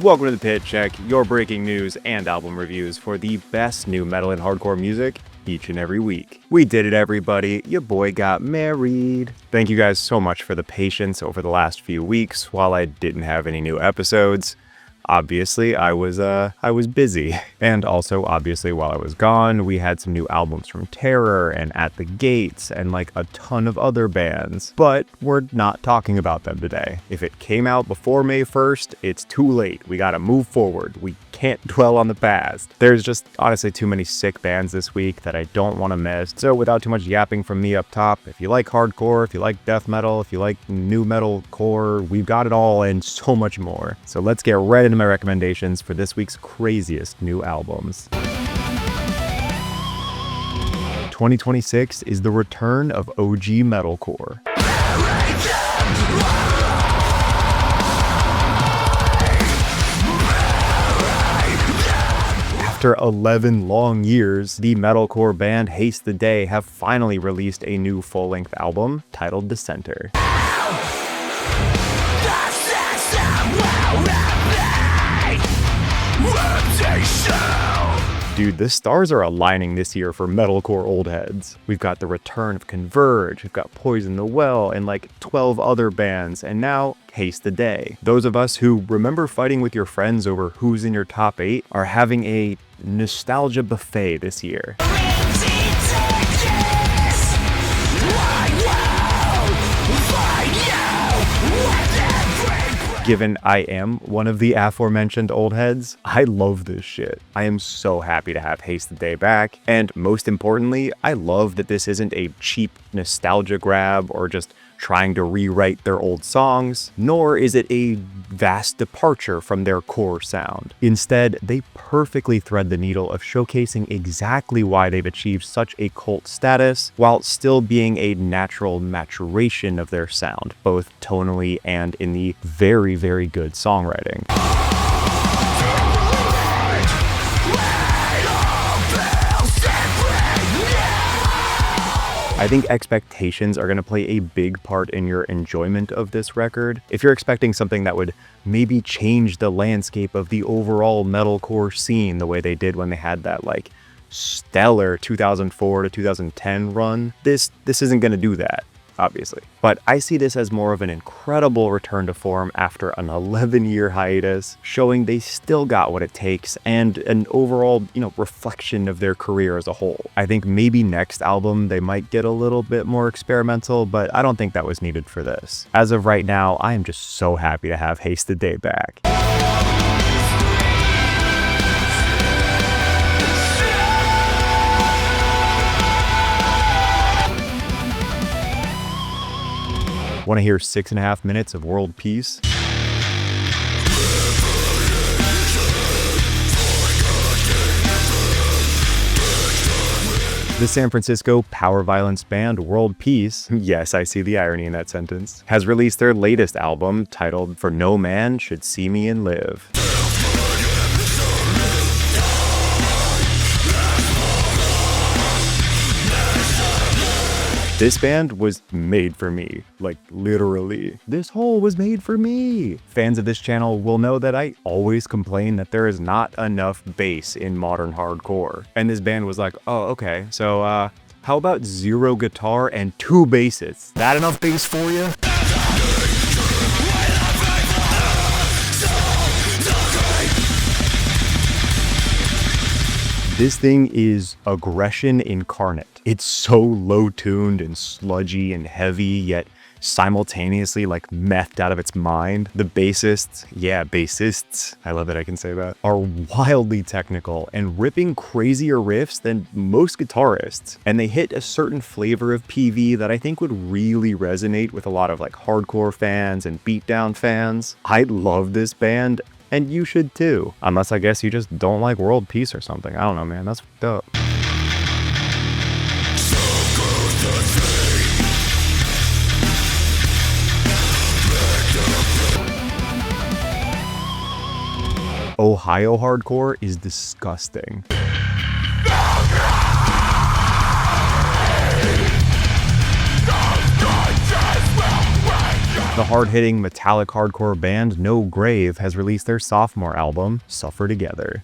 Welcome to the Pit Check, your breaking news and album reviews for the best new metal and hardcore music each and every week. We did it, everybody. Your boy got married. Thank you guys so much for the patience over the last few weeks while I didn't have any new episodes. Obviously, I was busy. And also, obviously, while I was gone, we had some new albums from Terror and At the Gates and like a ton of other bands. But we're not talking about them today. If it came out before May 1st, it's too late. We gotta move forward. We can't dwell on the past. There's just honestly too many sick bands this week that I don't want to miss. So without too much yapping from me up top, if you like hardcore, if you like death metal, if you like new metalcore, we've got it all and so much more. So let's get right into my recommendations for this week's craziest new albums. 2026 is the return of OG Metalcore. After 11 long years, the metalcore band Haste have finally released a new full-length album titled Dissenter. Dude, the stars are aligning this year for metalcore old heads. We've got the return of Converge, we've got Poison the Well, and like 12 other bands, and now Haste. Those of us who remember fighting with your friends over who's in your top 8 are having a nostalgia buffet this year. Given I am one of the aforementioned old heads, I love this shit. I am so happy to have Haste back, and most importantly, I love that this isn't a cheap nostalgia grab or just trying to rewrite their old songs, nor is it a vast departure from their core sound. Instead, they perfectly thread the needle of showcasing exactly why they've achieved such a cult status, while still being a natural maturation of their sound, both tonally and in the very, very good songwriting. I think expectations are going to play a big part in your enjoyment of this record. If you're expecting something that would maybe change the landscape of the overall metalcore scene the way they did when they had that like stellar 2004 to 2010 run, this isn't going to do that, obviously. But I see this as more of an incredible return to form after an 11-year hiatus, showing they still got what it takes and an overall, reflection of their career as a whole. I think maybe next album they might get a little bit more experimental, but I don't think that was needed for this. As of right now, I am just so happy to have Haste back. Want to hear 6.5 minutes of world peace? The San Francisco Powerviolence band World Peace, yes, I see the irony in that sentence, has released their latest album titled For No Man Should See Me and Live. This band was made for me, like literally. This hole was made for me. Fans of this channel will know that I always complain that there is not enough bass in modern hardcore. And this band was like, oh, okay, so how about 0 guitar and 2 basses? That enough bass for you? This thing is aggression incarnate. It's so low-tuned and sludgy and heavy, yet simultaneously like methed out of its mind. The bassists, I love that I can say that, are wildly technical and ripping crazier riffs than most guitarists. And they hit a certain flavor of PV that I think would really resonate with a lot of like hardcore fans and beatdown fans. I love this band. And you should too. Unless I guess you just don't like world peace or something. I don't know, man. That's fucked up. Ohio hardcore is disgusting. The hard-hitting metallic hardcore band No Grave has released their sophomore album, Suffer Together.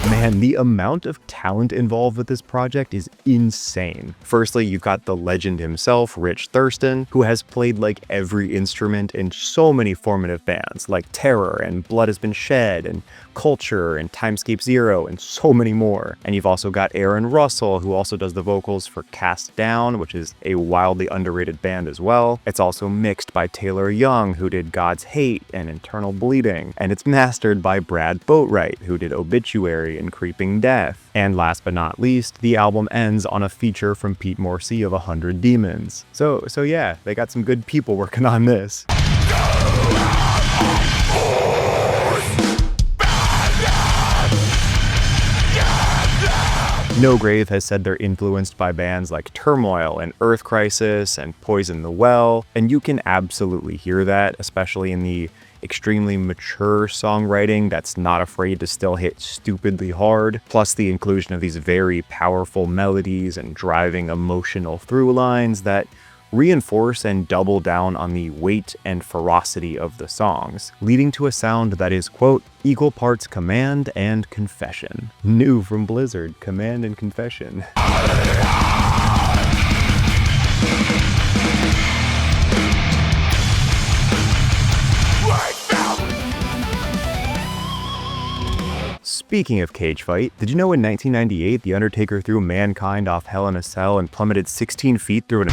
Man, the amount of talent involved with this project is insane. Firstly, you've got the legend himself, Rich Thurston, who has played like every instrument in so many formative bands, like Terror and Blood Has Been Shed and Culture and Timescape Zero and so many more. And you've also got Aaron Russell, who also does the vocals for Cast Down, which is a wildly underrated band as well. It's also mixed by Taylor Young, who did God's Hate and Internal Bleeding. And it's mastered by Brad Boatwright, who did Obituary and Creeping Death. And last but not least, the album ends on a feature from Pete Morsey of 100 Demons. So yeah, they got some good people working on this. No Grave has said they're influenced by bands like Turmoil and Earth Crisis and Poison the Well, and you can absolutely hear that, especially in the extremely mature songwriting that's not afraid to still hit stupidly hard, plus the inclusion of these very powerful melodies and driving emotional through lines that reinforce and double down on the weight and ferocity of the songs, leading to a sound that is, quote, equal parts command and confession. New from Blizzard, command and confession. Speaking of cage fight, did you know in 1998 The Undertaker threw Mankind off Hell in a Cell and plummeted 16 feet through an...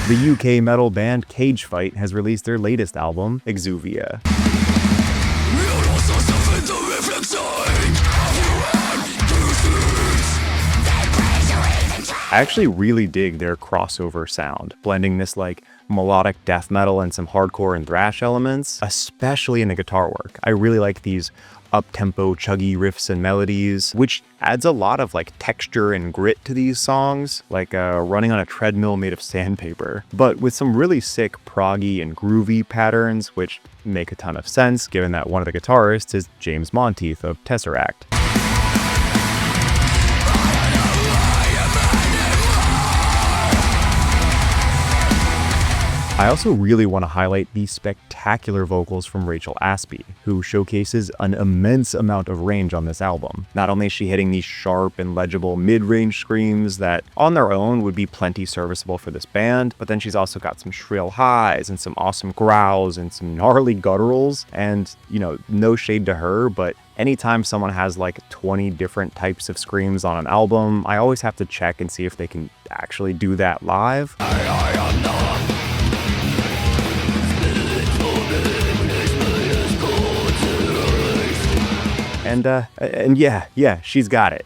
The UK metal band Cage Fight has released their latest album, Exuvia. I actually really dig their crossover sound, blending this like melodic death metal and some hardcore and thrash elements, especially in the guitar work. I really like these up-tempo chuggy riffs and melodies, which adds a lot of like texture and grit to these songs, like running on a treadmill made of sandpaper, but with some really sick proggy and groovy patterns, which make a ton of sense given that one of the guitarists is James Monteith of Tesseract. I also really want to highlight the spectacular vocals from Rachel Aspey, who showcases an immense amount of range on this album. Not only is she hitting these sharp and legible mid-range screams that on their own would be plenty serviceable for this band, but then she's also got some shrill highs and some awesome growls and some gnarly gutturals, and, you know, no shade to her, but anytime someone has like 20 different types of screams on an album, I always have to check and see if they can actually do that live. And yeah, she's got it.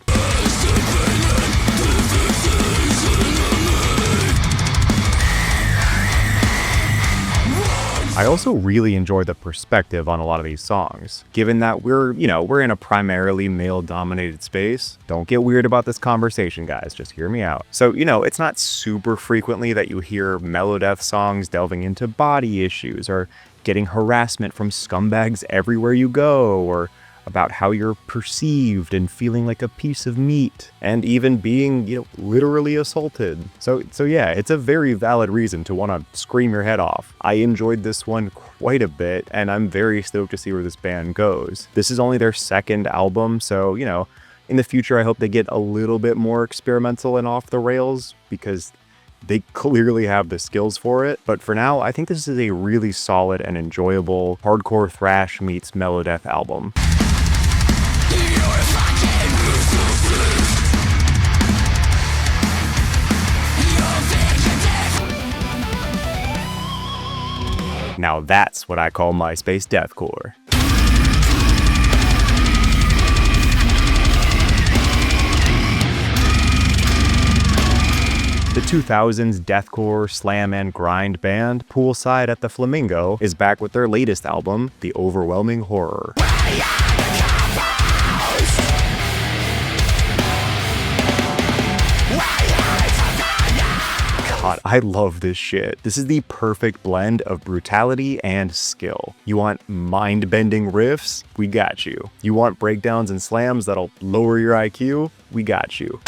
I also really enjoy the perspective on a lot of these songs. Given that we're in a primarily male-dominated space, don't get weird about this conversation, guys, just hear me out. So, it's not super frequently that you hear melodeath songs delving into body issues or getting harassment from scumbags everywhere you go, or about how you're perceived and feeling like a piece of meat, and even being, literally assaulted. So yeah, it's a very valid reason to want to scream your head off. I enjoyed this one quite a bit, and I'm very stoked to see where this band goes. This is only their second album, so, in the future, I hope they get a little bit more experimental and off the rails, because they clearly have the skills for it. But for now, I think this is a really solid and enjoyable hardcore thrash meets melodeath album. Now that's what I call Myspace Deathcore. The 2000s deathcore, slam, and grind band Poolside at the Flamingo is back with their latest album, The Overwhelming Horror. God, I love this shit. This is the perfect blend of brutality and skill. You want mind-bending riffs? We got you. You want breakdowns and slams that'll lower your IQ? We got you.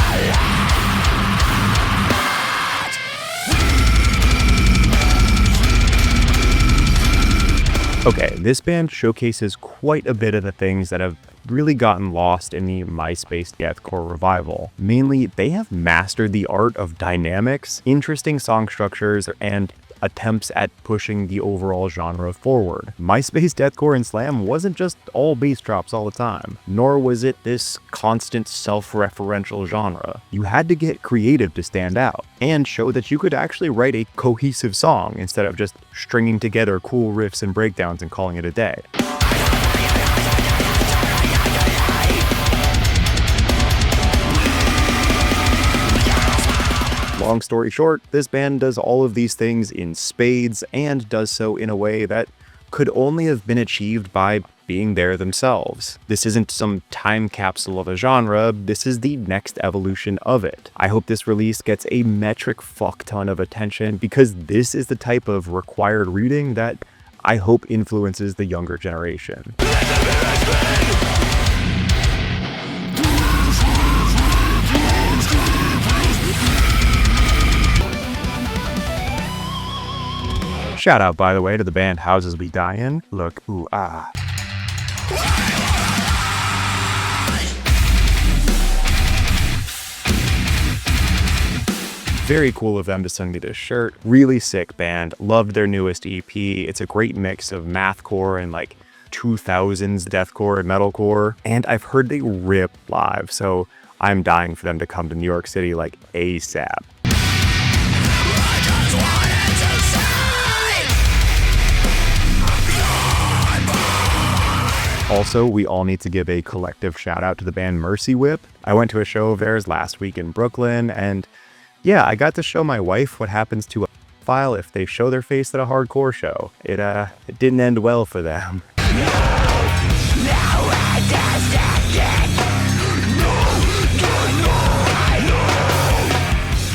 Okay, this band showcases quite a bit of the things that have really gotten lost in the Myspace Deathcore revival. Mainly, they have mastered the art of dynamics, interesting song structures, and attempts at pushing the overall genre forward. Myspace Deathcore and Slam wasn't just all bass drops all the time, nor was it this constant self-referential genre. You had to get creative to stand out, and show that you could actually write a cohesive song instead of just stringing together cool riffs and breakdowns and calling it a day. Long story short, this band does all of these things in spades and does so in a way that could only have been achieved by being there themselves. This isn't some time capsule of a genre, this is the next evolution of it. I hope this release gets a metric fuck ton of attention because this is the type of required reading that I hope influences the younger generation. Shout out, by the way, to the band Houses We Die In. Look, ooh, ah. Very cool of them to send me this shirt. Really sick band. Loved their newest EP. It's a great mix of mathcore and like 2000s deathcore and metalcore. And I've heard they rip live, so I'm dying for them to come to New York City like ASAP. Also, we all need to give a collective shout out to the band Mercy Whip. I went to a show of theirs last week in Brooklyn, and yeah, I got to show my wife what happens to a file if they show their face at a hardcore show. It didn't end well for them.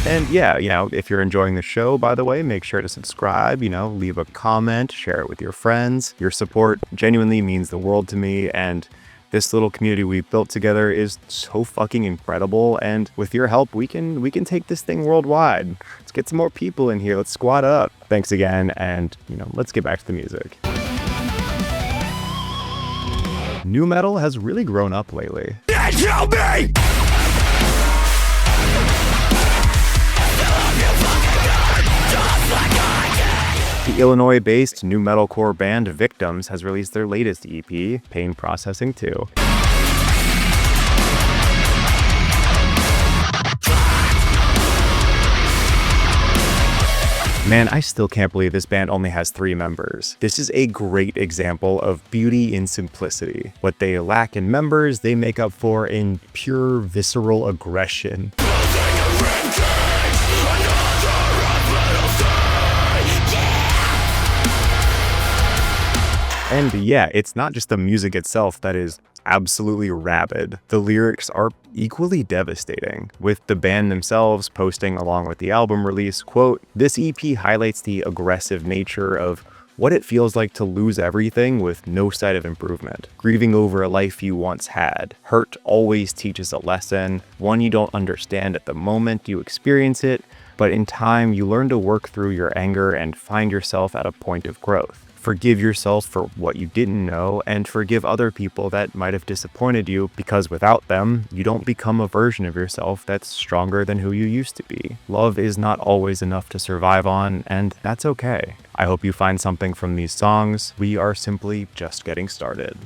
And yeah, if you're enjoying the show, by the way, make sure to subscribe, leave a comment, share it with your friends. Your support genuinely means the world to me, and this little community we've built together is so fucking incredible, and with your help, we can take this thing worldwide. Let's get some more people in here. Let's squad up. Thanks again, and, let's get back to the music. Nu metal has really grown up lately. The Illinois-based Numetalcore band Victims has released their latest EP, Pain Processing 2. Man, I still can't believe this band only has 3 members. This is a great example of beauty in simplicity. What they lack in members, they make up for in pure visceral aggression. And yeah, it's not just the music itself that is absolutely rabid. The lyrics are equally devastating, with the band themselves posting along with the album release, quote, "This EP highlights the aggressive nature of what it feels like to lose everything with no sight of improvement. Grieving over a life you once had. Hurt always teaches a lesson, one you don't understand at the moment you experience it, but in time you learn to work through your anger and find yourself at a point of growth. Forgive yourself for what you didn't know, and forgive other people that might have disappointed you, because without them, you don't become a version of yourself that's stronger than who you used to be. Love is not always enough to survive on, and that's okay. I hope you find something from these songs. We are simply just getting started."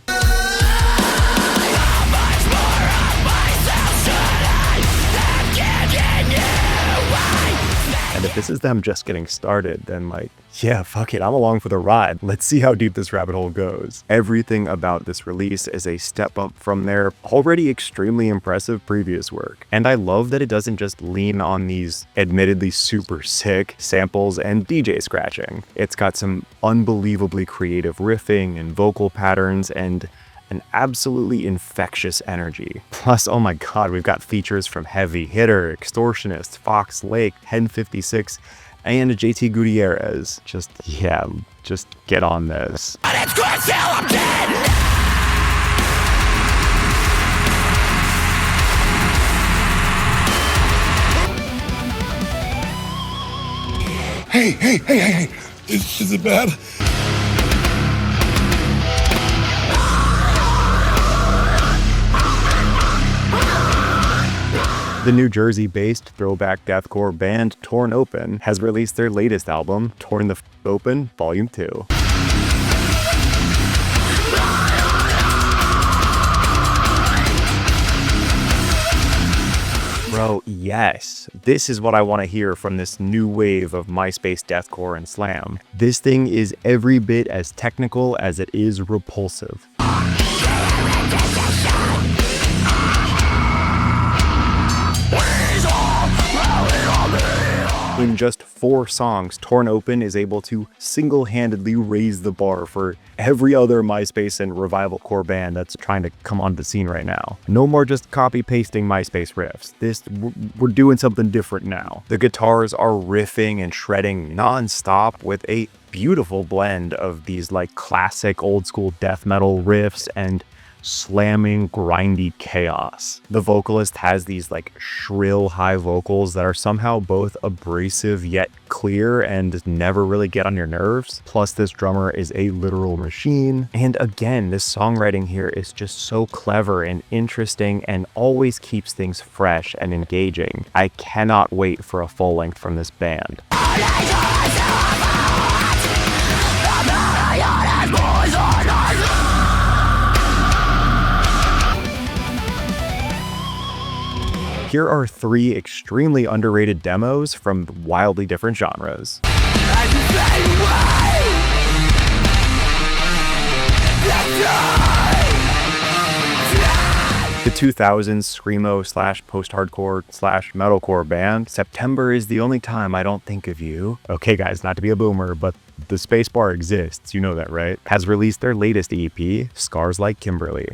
And if this is them just getting started, then yeah, fuck it, I'm along for the ride. Let's see how deep this rabbit hole goes. Everything about this release is a step up from their already extremely impressive previous work. And I love that it doesn't just lean on these admittedly super sick samples and DJ scratching. It's got some unbelievably creative riffing and vocal patterns and an absolutely infectious energy. Plus, oh my god, we've got features from Heavy Hitter, Extortionist, Fox Lake, 1056, and JT Gutierrez. Just get on this. Hey. Is it bad? The New Jersey-based throwback deathcore band Torn Open has released their latest album, Torn the F Open, Volume 2. Bro, yes. This is what I want to hear from this new wave of Myspace deathcore and slam. This thing is every bit as technical as it is repulsive. In just 4 songs, Torn Open is able to single-handedly raise the bar for every other Myspace and revival core band that's trying to come onto the scene right now. No more just copy-pasting Myspace riffs. We're doing something different now. The guitars are riffing and shredding non-stop with a beautiful blend of these like classic old-school death metal riffs and slamming, grindy chaos. The vocalist has these like shrill high vocals that are somehow both abrasive yet clear and never really get on your nerves. Plus this drummer is a literal machine. And again, this songwriting here is just so clever and interesting and always keeps things fresh and engaging. I cannot wait for a full length from this band. Here are 3 extremely underrated demos from wildly different genres. The 2000s screamo / post-hardcore / metalcore band September Is the Only Time I Don't Think of You. Okay guys, not to be a boomer, but the spacebar exists, you know that, right? Has released their latest EP, Scars Like Kimberly.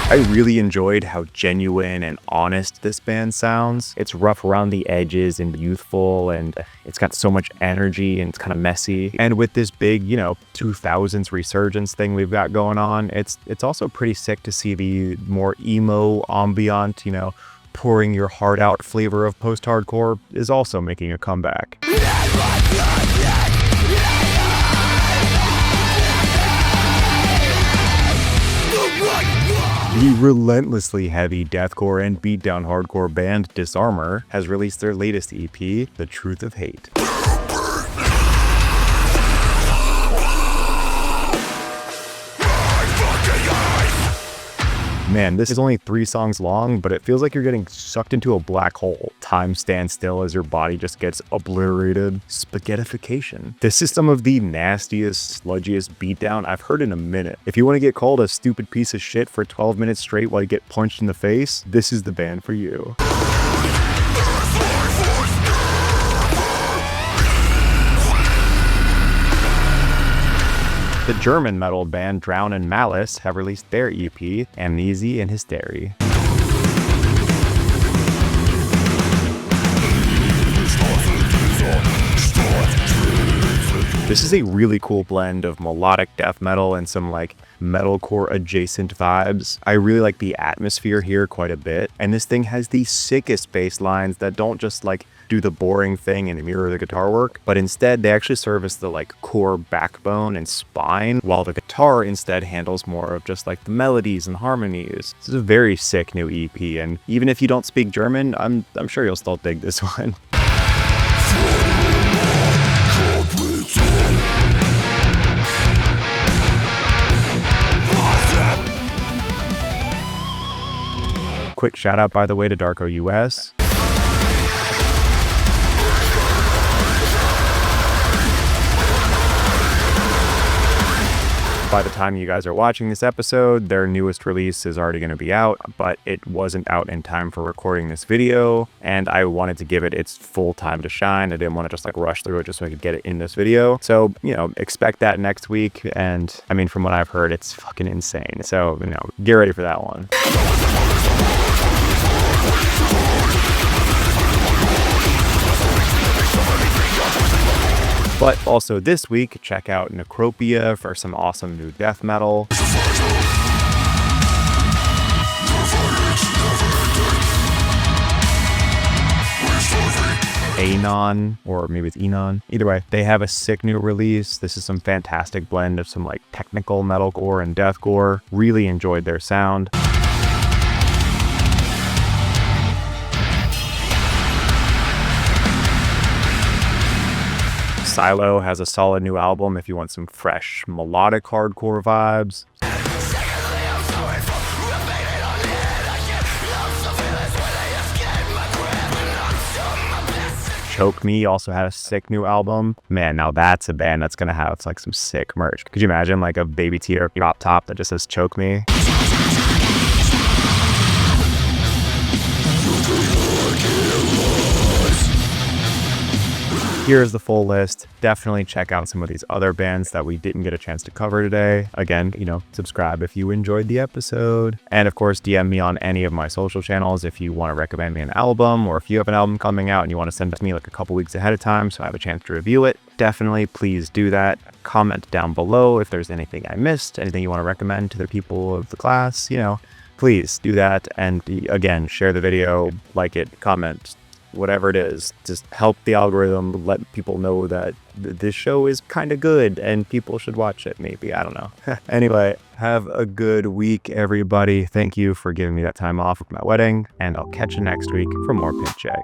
I really enjoyed how genuine and honest this band sounds. It's rough around the edges and youthful, and it's got so much energy and it's kind of messy. And with this big, 2000s resurgence thing we've got going on, it's also pretty sick to see the more emo, ambient, pouring your heart out flavor of post-hardcore is also making a comeback. The relentlessly heavy deathcore and beatdown hardcore band Disarmer has released their latest EP, The Truth of Hate. Man, this is only 3 songs long, but it feels like you're getting sucked into a black hole. Time stands still as your body just gets obliterated. Spaghettification. This is some of the nastiest, sludgiest beatdown I've heard in a minute. If you want to get called a stupid piece of shit for 12 minutes straight while you get punched in the face, this is the band for you. The German metal band Drown and Malice have released their EP, Amnesie and Hysterie. This is a really cool blend of melodic death metal and some like metalcore adjacent vibes. I really like the atmosphere here quite a bit, and this thing has the sickest bass lines that don't just like do the boring thing and mirror the guitar work, but instead they actually serve as the like core backbone and spine, while the guitar instead handles more of just like the melodies and harmonies. This is a very sick new EP, and even if you don't speak German, I'm sure you'll still dig this one. Quick shout out, by the way, to Darko US. By the time you guys are watching this episode, their newest release is already going to be out, but it wasn't out in time for recording this video, and I wanted to give it its full time to shine. I didn't want to just like rush through it just so I could get it in this video. So, you know, expect that next week, and I mean, from what I've heard, it's fucking insane. So, you know, get ready for that one. But also this week, check out Necropia for some awesome new death metal. Aenon, or maybe it's Aenon. Either way, they have a sick new release. This is some fantastic blend of some like technical metalcore and deathcore. Really enjoyed their sound. Silo has a solid new album if you want some fresh melodic hardcore vibes. Choke Me also had a sick new album. Man, now that's a band that's gonna have like some sick merch. Could you imagine like a baby tier drop top that just says Choke Me? Here's the full list. Definitely check out some of these other bands that we didn't get a chance to cover today. Again, you know, subscribe if you enjoyed the episode. And of course, DM me on any of my social channels if you want to recommend me an album, or if you have an album coming out and you want to send it to me like a couple weeks ahead of time so I have a chance to review it. Definitely please do that. Comment down below if there's anything I missed, anything you want to recommend to the people of the class, you know, please do that. And again, share the video, like it, comment, whatever it is. Just help the algorithm, let people know that this show is kind of good and people should watch it, maybe. I don't know. Anyway, have a good week, everybody. Thank you for giving me that time off with my wedding, and I'll catch you next week for more Pit Check.